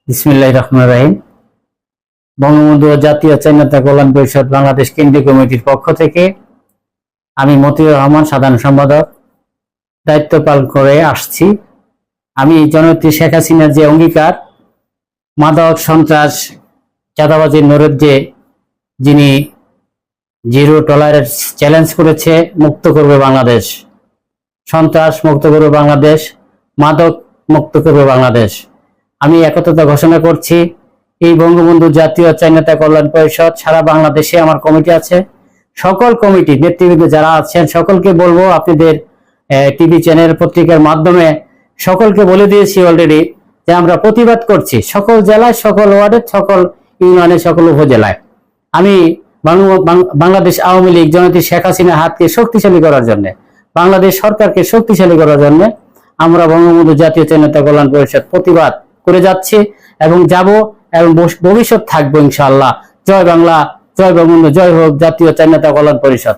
বিসমিল্লাহির রহমানির রহিম। বঙ্গবন্ধু জাতীয় স্বাধীনতা কল্যাণ পরিষদ বাংলাদেশ কেন্দ্রীয় কমিটির পক্ষ থেকে আমি মতিউর রহমান, সাধারণ সম্পাদক, দায়িত্ব পালন করে আসছি। আমি জননেত্রী শেখ হাসিনার যে অঙ্গীকার, মাদক, সন্ত্রাস, চাঁদাবাজির বিরুদ্ধে যিনি জিরো টলারেন্স চ্যালেঞ্জ করেছে, মুক্ত করবে বাংলাদেশ, সন্ত্রাস মুক্ত করবে বাংলাদেশ, মাদক মুক্ত করবে বাংলাদেশ। আমি একত্রতা ঘোষণা করছি। এই বঙ্গবন্ধু জাতীয় স্বাধীনতা কল্যাণ পরিষদ সারা বাংলাদেশে আমার কমিটি আছে। সকল কমিটি নেতৃবৃন্দ যারা আছেন সকলকে বলবো, আপনাদের টিভি চ্যানেল, পত্রিকার মাধ্যমে সকলকে বলে দিয়েছি অলরেডি যে আমরা প্রতিবাদ করছি সকল জেলায়, সকল ওয়ার্ডে, সকল ইউনিয়নে, সকল উপজেলায়। আমি বাংলাদেশ আওয়ামী লীগ জননেত্রী শেখ হাসিনার হাতকে শক্তিশালী করার জন্য, বাংলাদেশ সরকারকে শক্তিশালী করার জন্য আমরা বঙ্গবন্ধু জাতীয় স্বাধীনতা কল্যাণ পরিষদ প্রতিবাদ করে যাচ্ছি এবং যাব এবং ভবিষ্যৎ থাকবো ইনশাআল্লাহ। জয় বাংলা, জয় বঙ্গবন্ধু, জয় হোক জাতীয় স্বাধীনতা কল্যাণ পরিষদ।